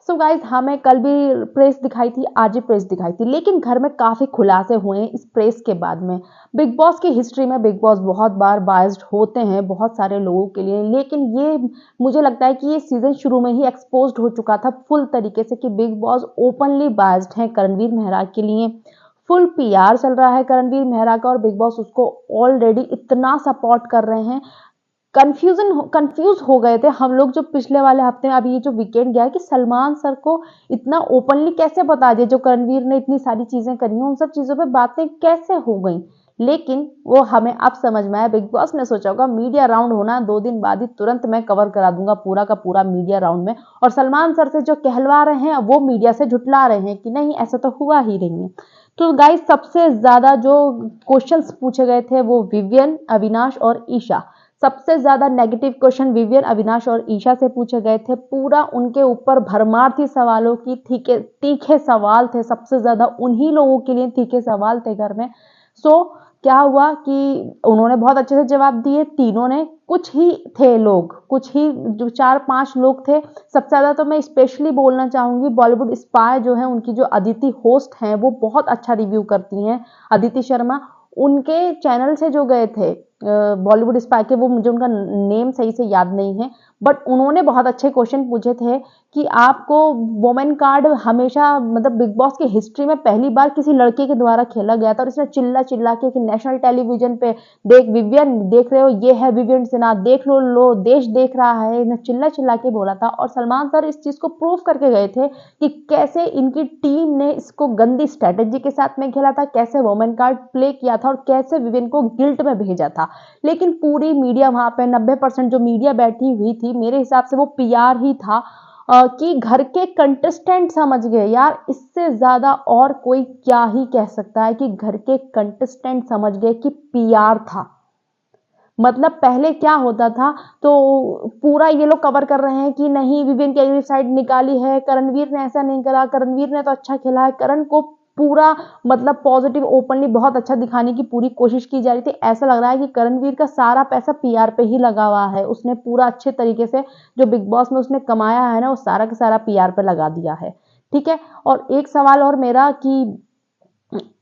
So guys हमें कल भी प्रेस दिखाई थी, आज भी प्रेस दिखाई थी, लेकिन घर में काफी खुलासे हुए हैं इस प्रेस के बाद में। बिग बॉस की हिस्ट्री में बिग बॉस बहुत बार बायस्ड होते हैं बहुत सारे लोगों के लिए, लेकिन ये मुझे लगता है कि ये सीजन शुरू में ही एक्सपोज्ड हो चुका था फुल तरीके से कि बिग बॉस ओपनली बायस्ड है करणवीर मेहरा के लिए। फुल पीआर चल रहा है करणवीर मेहरा का और बिग बॉस उसको ऑलरेडी इतना सपोर्ट कर रहे हैं। कंफ्यूज हो गए थे हम लोग जो पिछले वाले हफ्ते में अभी ये जो वीकेंड गया कि सलमान सर को इतना ओपनली कैसे बता दिया, जो करणवीर ने इतनी सारी चीजें करी हैं उन सब चीजों पे बातें कैसे हो गई। लेकिन वो हमें अब समझ में आया, बिग बॉस ने सोचा होगा मीडिया राउंड होना 2 दिन बाद ही तुरंत मैं कवर करा दूंगा पूरा का पूरा मीडिया राउंड में, और सलमान सर से जो कहलवा रहे हैं वो मीडिया से झुटला रहे हैं कि नहीं ऐसा तो हुआ ही नहीं है। तो गाइस सबसे ज्यादा जो क्वेश्चंस पूछे गए थे वो विवियन, अविनाश और ईशा। सबसे ज्यादा नेगेटिव क्वेश्चन विवियन, अविनाश और ईशा से पूछे गए थे। पूरा उनके ऊपर भरमार थी सवालों की, तीखे सवाल थे, सबसे ज्यादा उन्हीं लोगों के लिए तीखे सवाल थे घर में। सो क्या हुआ कि उन्होंने बहुत अच्छे से जवाब दिए तीनों ने। कुछ ही थे लोग, कुछ ही जो 4-5 लोग थे। सबसे ज्यादा तो मैं स्पेशली बोलना चाहूंगी बॉलीवुड स्पाई जो है, उनकी जो अदिति होस्ट हैं वो बहुत अच्छा रिव्यू करती हैं, अदिति शर्मा। उनके चैनल से जो गए थे बॉलीवुड स्पाई के, वो मुझे उनका नेम सही से याद नहीं है, बट उन्होंने बहुत अच्छे क्वेश्चन पूछे थे कि आपको वोमेन कार्ड हमेशा मतलब बिग बॉस की हिस्ट्री में पहली बार किसी लड़के के द्वारा खेला गया था और इसने चिल्ला चिल्ला के कि नेशनल टेलीविजन पे देख विवियन, देख रहे हो ये है विवियन सिन्हा, देख लो देश देख रहा है, इन्हें चिल्ला चिल्ला के बोला था। और सलमान सर इस चीज को प्रूव करके गए थे कि कैसे इनकी टीम ने इसको गंदी स्ट्रेटेजी के साथ में खेला था, कैसे वोमेन कार्ड प्ले किया था और कैसे विवियन को गिल्ट में भेजा था। लेकिन पूरी मीडिया वहां पे 90% जो मीडिया बैठी हुई थी मेरे हिसाब से वो पीआर ही था कि घर के कंटेस्टेंट समझ गए यार, इससे ज्यादा और कोई क्या ही कह सकता है कि घर के कंटेस्टेंट समझ गए कि पीआर था। मतलब पहले क्या होता था, तो पूरा ये लोग कवर कर रहे हैं कि नहीं विवियन की अगली साइड निकाली है, करणवीर ने ऐसा नहीं करा, करणवीर ने तो अच्छा खेला है, करण को पूरा मतलब पॉजिटिव ओपनली बहुत अच्छा दिखाने की पूरी कोशिश की जा रही थी। ऐसा लग रहा है कि करणवीर का सारा पैसा पीआर पे ही लगा हुआ है, उसने पूरा अच्छे तरीके से जो बिग बॉस में उसने कमाया है ना वो सारा का सारा पीआर पे लगा दिया है। ठीक है, और एक सवाल और मेरा कि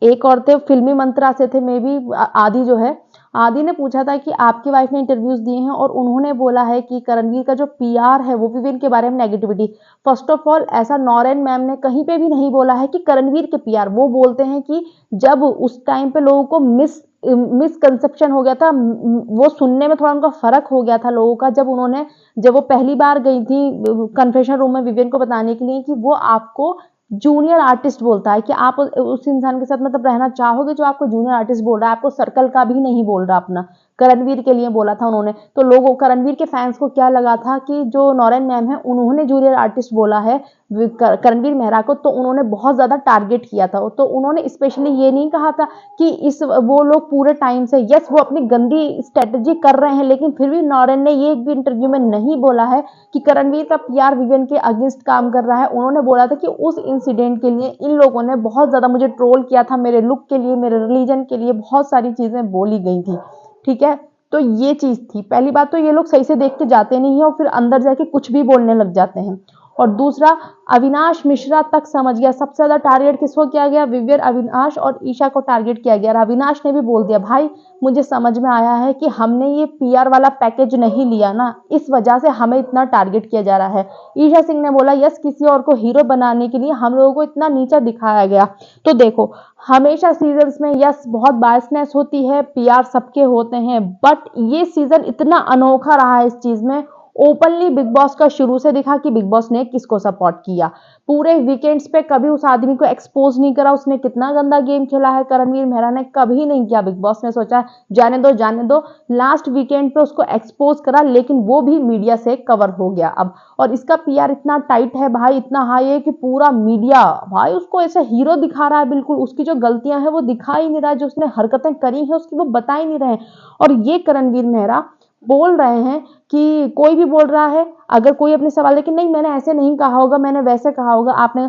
एक और थे फिल्मी मंत्रा से थे मे बी आदि जो है, आदि ने पूछा था कि आपकी वाइफ ने इंटरव्यूज दिए हैं और उन्होंने बोला है कि करणवीर का जो पीआर है वो विवियन के बारे में नेगेटिविटी। फर्स्ट ऑफ ऑल ऐसा नॉरेन मैम ने कहीं पे भी नहीं बोला है कि करणवीर के पीआर, वो बोलते हैं कि जब उस टाइम पे लोगों को मिसकंसेप्शन हो गया था, वो सुनने में थोड़ा उनका फर्क हो गया था लोगों का, जब वो पहली बार गई थी कन्फेशन रूम में विवियन को बताने के लिए कि वो आपको जूनियर आर्टिस्ट बोलता है कि आप उस इंसान के साथ मतलब रहना चाहोगे जो आपको जूनियर आर्टिस्ट बोल रहा है, आपको सर्कल का भी नहीं बोल रहा अपना, करणवीर के लिए बोला था उन्होंने। तो लोगों करणवीर के फैंस को क्या लगा था कि जो नॉरेन मैम है उन्होंने जूनियर आर्टिस्ट बोला है करणवीर मेहरा को, तो उन्होंने बहुत ज्यादा टारगेट किया था। तो उन्होंने स्पेशली ये नहीं कहा था कि वो लोग पूरे टाइम से, यस वो अपनी गंदी स्ट्रेटेजी कर रहे हैं, लेकिन फिर भी नॉरेन ने ये एक भी इंटरव्यू में नहीं बोला है कि करणवीर का पीआर विवियन के अगेंस्ट काम कर रहा है। उन्होंने बोला था कि उस इंसिडेंट के लिए इन लोगों ने बहुत ज्यादा मुझे ट्रोल किया था, मेरे लुक के लिए, मेरे रिलीजन के लिए बहुत सारी चीजें बोली गई थी। ठीक है, तो ये चीज थी। पहली बात तो ये लोग सही से देख के जाते नहीं है और फिर अंदर जाके कुछ भी बोलने लग जाते हैं। और दूसरा, अविनाश मिश्रा तक समझ गया, सबसे ज्यादा टारगेट किसको किया गया, विवियन, अविनाश और ईशा को टारगेट किया गया। और अविनाश ने भी बोल दिया भाई मुझे समझ में आया है कि हमने ये पीआर वाला पैकेज नहीं लिया ना, इस वजह से हमें इतना टारगेट किया जा रहा है। ईशा सिंह ने बोला यस किसी और को हीरो बनाने के लिए हम लोगों को इतना नीचा दिखाया गया। तो देखो हमेशा सीजन्स में यस बहुत बायसनेस होती है, पीआर सबके होते हैं, बट ये सीजन इतना अनोखा रहा है इस चीज में। ओपनली बिग बॉस का शुरू से दिखा कि बिग बॉस ने किसको सपोर्ट किया। पूरे वीकेंड्स पे कभी उस आदमी को एक्सपोज नहीं करा, उसने कितना गंदा गेम खेला है करणवीर मेहरा ने कभी नहीं किया। बिग बॉस ने सोचा जाने दो, लास्ट वीकेंड पे उसको एक्सपोज करा, लेकिन वो भी मीडिया से कवर हो गया अब। और इसका पीआर इतना टाइट है भाई, इतना हाई है कि पूरा मीडिया भाई उसको ऐसे हीरो दिखा रहा है, बिल्कुल उसकी जो गलतियां हैं वो दिखा ही नहीं रहा, जो उसने हरकतें करी है उसकी वो बता ही नहीं रहे। और ये करणवीर मेहरा बोल रहे हैं कि कोई भी बोल रहा है, अगर कोई अपने सवाल है कि नहीं मैंने ऐसे नहीं कहा होगा, मैंने वैसे कहा होगा, आपने,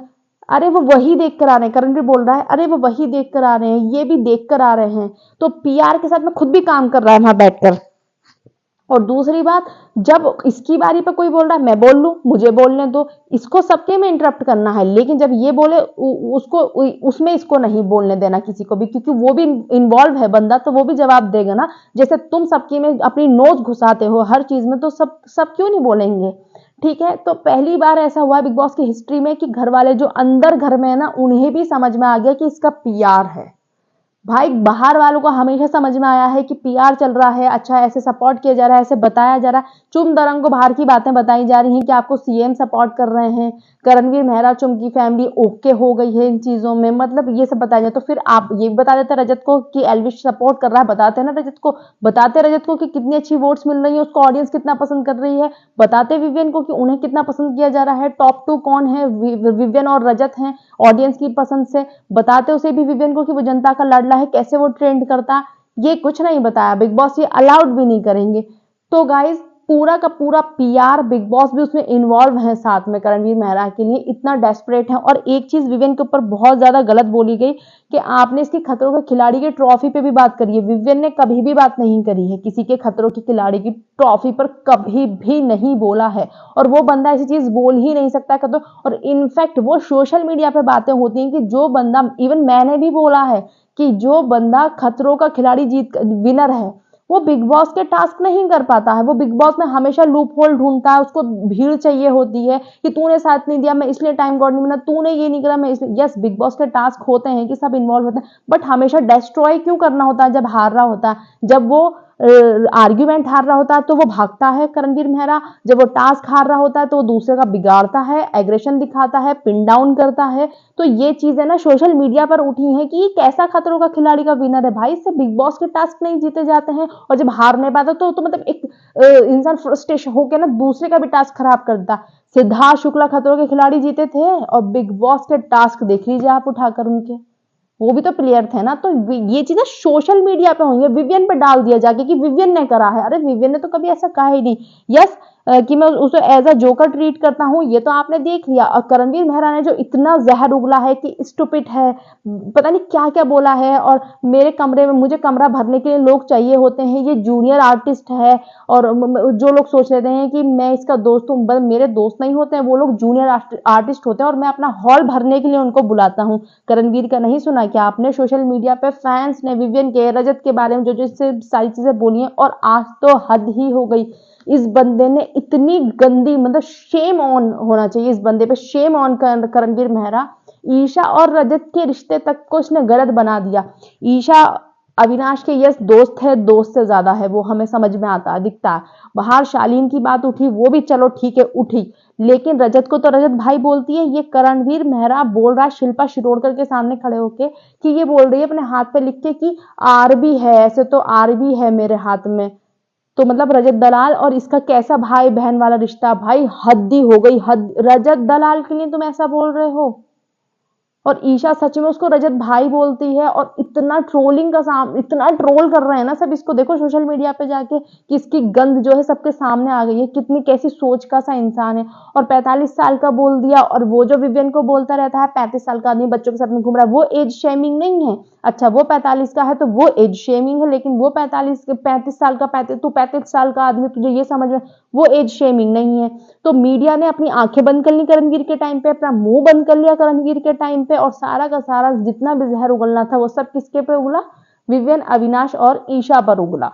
अरे वो वही देख कर आ रहे हैं, करणवीर बोल रहा है अरे वो वही देख कर आ रहे हैं, ये भी देख कर आ रहे हैं। तो पीआर के साथ में खुद भी काम कर रहा है वहां बैठकर। और दूसरी बात, जब इसकी बारी पे कोई बोल रहा है मैं बोल लूं, मुझे बोलने दो, इसको सबके में इंटरप्ट करना है, लेकिन जब ये बोले उसको उसमें इसको नहीं बोलने देना किसी को भी, क्योंकि वो भी इन्वॉल्व है बंदा, तो वो भी जवाब देगा ना। जैसे तुम सबकी में अपनी नोज घुसाते हो हर चीज में, तो सब सब क्यों नहीं बोलेंगे? ठीक है, तो पहली बार ऐसा हुआ बिग बॉस की हिस्ट्री में कि घर वाले जो अंदर घर में है ना, उन्हें भी समझ में आ गया कि इसका पीआर है। भाई बाहर वालों को हमेशा समझ में आया है कि पीआर चल रहा है, अच्छा ऐसे सपोर्ट किया जा रहा है, ऐसे बताया जा रहा है, चुम दरंग को बाहर की बातें बताई जा रही हैं कि आपको सीएम सपोर्ट कर रहे हैं, करणवीर मेहरा चुम की फैमिली ओके हो गई है इन चीजों में, मतलब ये सब बताया जाए। तो फिर आप ये भी बता देते रजत को कि एल्विश सपोर्ट कर रहा है, बताते हैं ना रजत को, बताते रजत को कि कितनी अच्छी वोट्स मिल रही है, उसको ऑडियंस कितना पसंद कर रही है, बताते विवियन को कि उन्हें कितना पसंद किया जा रहा है, टॉप 2 कौन है, विवियन और रजत हैं ऑडियंस की पसंद से, बताते उसे भी विवियन को कि वो जनता का लाडला है, कैसे वो ट्रेंड करता, ये कुछ नहीं बताया बिग बॉस, ये अलाउड भी नहीं करेंगे। तो गाइज पूरा का पूरा पीआर, बिग बॉस भी उसमें इन्वॉल्व है साथ में करणवीर मेहरा के लिए, इतना डेस्परेट है। और एक चीज विवियन के ऊपर बहुत ज्यादा गलत बोली गई कि आपने इसकी खतरों के खिलाड़ी की ट्रॉफी पे भी बात करी है, विवियन ने कभी भी बात नहीं करी है किसी के खतरों के खिलाड़ी की ट्रॉफी पर, कभी भी नहीं बोला है, और वो बंदा ऐसी चीज बोल ही नहीं सकता खतरों। और इनफैक्ट वो सोशल मीडिया पे बातें होती हैं कि जो बंदा, इवन मैंने भी बोला है कि जो बंदा खतरों का खिलाड़ी जीत विनर है, वो बिग बॉस के टास्क नहीं कर पाता है, वो बिग बॉस में हमेशा लूप होल ढूंढता है, उसको भीड़ चाहिए होती है कि तूने साथ नहीं दिया मैं इसलिए टाइम गॉड नहीं बना, तूने ये नहीं करा मैं इसलिए। यस, बिग बॉस के टास्क होते हैं कि सब इन्वॉल्व होते हैं, बट हमेशा डिस्ट्रॉय क्यों करना होता है जब हार रहा होता है? जब वो आर्ग्यूमेंट हार रहा होता है तो वो भागता है करणवीर मेहरा, जब वो टास्क हार रहा होता है तो वो दूसरे का बिगाड़ता है, एग्रेशन दिखाता है, पिन डाउन करता है। तो ये चीजें ना सोशल मीडिया पर उठी हैं कि ये कैसा खतरों का खिलाड़ी का विनर है भाई, इससे बिग बॉस के टास्क नहीं जीते जाते हैं, और जब हार नहीं पाता तो मतलब एक इंसान फ्रस्ट्रेशन होकर ना दूसरे का भी टास्क खराब करता। सिद्धार्थ शुक्ला खतरों के खिलाड़ी जीते थे, और बिग बॉस के टास्क देख लीजिए आप उठाकर उनके, वो भी तो प्लेयर थे ना। तो ये चीजें सोशल मीडिया पे हुई है, विवियन पे डाल दिया जाके कि विवियन ने करा है, अरे विवियन ने तो कभी ऐसा कहा ही नहीं। यस, कि मैं उसे एज अ जोकर ट्रीट करता हूँ, ये तो आपने देख लिया। और करणवीर मेहरा ने जो इतना जहर उगला है कि स्टूपिड है, पता नहीं क्या क्या बोला है, और मेरे कमरे में मुझे कमरा भरने के लिए लोग चाहिए होते हैं, ये जूनियर आर्टिस्ट है। और जो लोग सोच लेते हैं कि मैं इसका दोस्त हूँ, मेरे दोस्त नहीं होते हैं वो लोग, जूनियर आर्टिस्ट होते हैं, और मैं अपना हॉल भरने के लिए उनको बुलाता हूँ। करणवीर का नहीं सुना क्या आपने? सोशल मीडिया पे फैंस ने विवियन के, रजत के बारे में जो जो सारी चीजें बोली हैं, और आज तो हद ही हो गई। इस बंदे ने इतनी गंदी, मतलब शेम ऑन होना चाहिए इस बंदे पे, शेम ऑन करणवीर मेहरा। ईशा और रजत के रिश्ते तक को इसने गलत बना दिया। ईशा अविनाश के यस दोस्त है, दोस्त से ज्यादा है, वो हमें समझ में आता है, दिखता है। बाहर शालीन की बात उठी, वो भी चलो ठीक है उठी, लेकिन रजत को तो रजत भाई बोलती है, ये करणवीर मेहरा बोल रहा है शिल्पा शिरोडकर के सामने खड़े होके कि ये बोल रही है अपने हाथ पे लिख के कि आरबी है, ऐसे तो आरबी है मेरे हाथ में। तो मतलब रजत दलाल और इसका कैसा भाई बहन वाला रिश्ता, भाई हद ही हो गई, हद। रजत दलाल के लिए तुम ऐसा बोल रहे हो? और ईशा सच में उसको रजत भाई बोलती है, और इतना ट्रोलिंग का इतना ट्रोल कर रहे हैं ना सब इसको, देखो सोशल मीडिया पे जाके कि इसकी गंद जो है सबके सामने आ गई है, कितनी कैसी सोच का सा इंसान है। और 45 साल का बोल दिया, और वो जो विवियन को बोलता रहता है 35 साल का आदमी बच्चों के साथ में घूम रहा है, वो एज शेमिंग नहीं है। अच्छा वो 45 का है तो वो एज शेमिंग है, लेकिन वो 35 साल का, 35 साल का आदमी, तुझे ये समझ में, वो एज शेमिंग नहीं है। तो मीडिया ने अपनी आंखें बंद कर ली करणवीर के टाइम पे, अपना मुंह बंद कर लिया करणवीर के टाइम पे, और सारा का सारा जितना भी जहर उगलना था वो सब किसके पे उगला? विवियन, अविनाश और ईशा पर उगला।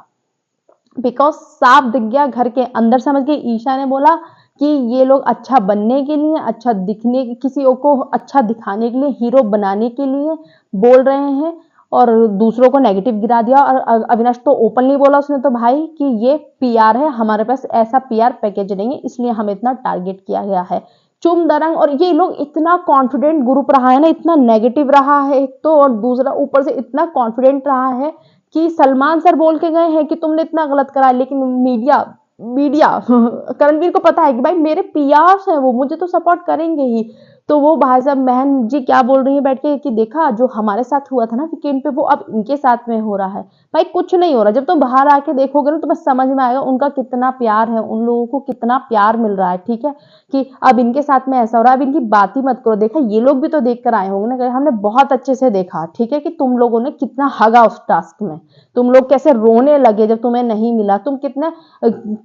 बिकॉज साफ दिख गया घर के अंदर, समझ गई। ईशा ने बोला कि ये लोग अच्छा बनने के लिए, अच्छा दिखने, किसी को अच्छा दिखाने के लिए, हीरो बनाने के लिए बोल रहे हैं, और दूसरों को नेगेटिव गिरा दिया। और अविनाश तो ओपनली बोला उसने तो भाई कि ये पीआर है, हमारे पास ऐसा पीआर पैकेज नहीं है, इसलिए हमें इतना टारगेट किया गया है। चुम दरंग, और ये लोग इतना कॉन्फिडेंट ग्रुप रहा है ना, इतना नेगेटिव रहा है एक तो, और दूसरा ऊपर से इतना कॉन्फिडेंट रहा है कि सलमान सर बोल के गए हैं कि तुमने इतना गलत करा, लेकिन मीडिया मीडिया करणवीर को पता है कि भाई मेरे पियास है, वो मुझे तो सपोर्ट करेंगे ही। तो वो भाई साहब बहन जी क्या बोल रही है बैठ के कि देखा जो हमारे साथ हुआ था ना वीकेंड पे वो अब इनके साथ में हो रहा है। भाई कुछ नहीं हो रहा, जब तुम बाहर आके देखोगे ना तो बस समझ में आएगा उनका कितना प्यार है, उन लोगों को कितना प्यार मिल रहा है, ठीक है, कि अब इनके साथ में ऐसा हो रहा है। अब इनकी बात ही मत करो, देखा ये लोग भी तो देख कर आए होंगे ना, कि हमने बहुत अच्छे से देखा, ठीक है, कि तुम लोगों ने कितना हगा उस टास्क में, तुम लोग कैसे रोने लगे जब तुम्हें नहीं मिला, तुम कितने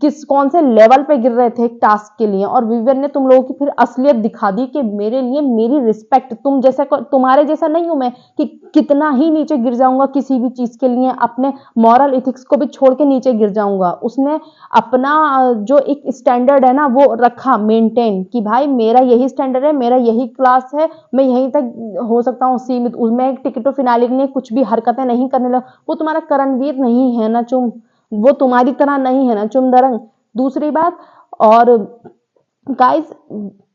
किस कौन से लेवल पे गिर रहे थे एक टास्क के लिए, और विवियन ने तुम लोगों की फिर असलियत दिखा दी कि मेरे लिए मेरी रिस्पेक्ट, तुम जैसा तुम्हारे जैसा नहीं हूं मैं कि कितना ही नीचे गिर जाऊंगा किसी भी चीज के लिए, अपने मॉरल इथिक्स को भी छोड़ के नीचे गिर जाऊंगा। उसने अपना जो एक स्टैंडर्ड है ना वो रखा मेंटेन, कि भाई मेरा यही स्टैंडर्ड है, मेरा यही क्लास है, मैं यहीं तक हो सकता हूँ सीमित, उसमें टिकटो फिनाले के लिए कुछ भी हरकतें नहीं करने लगा। वो तुम्हारा करणवीर नहीं है ना चुम, वो तुम्हारी तरह नहीं है ना चुम दरंग। दूसरी बात, और गाइस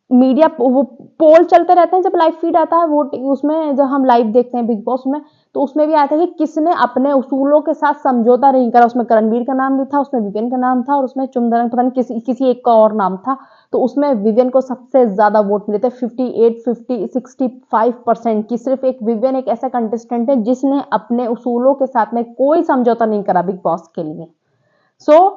मीडिया वो पोल चलते रहते हैं जब लाइव फीड आता है, वो उसमें जब हम लाइव देखते हैं बिग बॉस में, तो उसमें भी आता है कि किसने अपने उसूलों के साथ समझौता नहीं करा। उसमें करणवीर का नाम भी था, उसमें विवेन का नाम था, और उसमें चुमदरंग पता नहीं किसी एक का और नाम था। तो उसमें विवेन को सबसे ज्यादा वोट मिले थे, 58-65% की। सिर्फ एक विवेन एक ऐसा कंटेस्टेंट है जिसने अपने उसूलों के साथ में कोई समझौता नहीं करा बिग बॉस के लिए। सो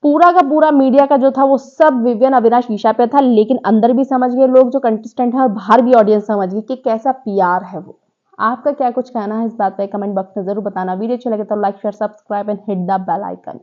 पूरा का पूरा मीडिया का जो था वो सब विवियन अविनाश ईशा पे था, लेकिन अंदर भी समझ गए लोग जो कंटेस्टेंट है, और बाहर भी ऑडियंस समझ गई कि कैसा पीआर है वो। आपका क्या कुछ कहना है इस बात पे कमेंट बॉक्स में जरूर बताना। वीडियो अच्छा लगे तो like share subscribe and hit the bell icon.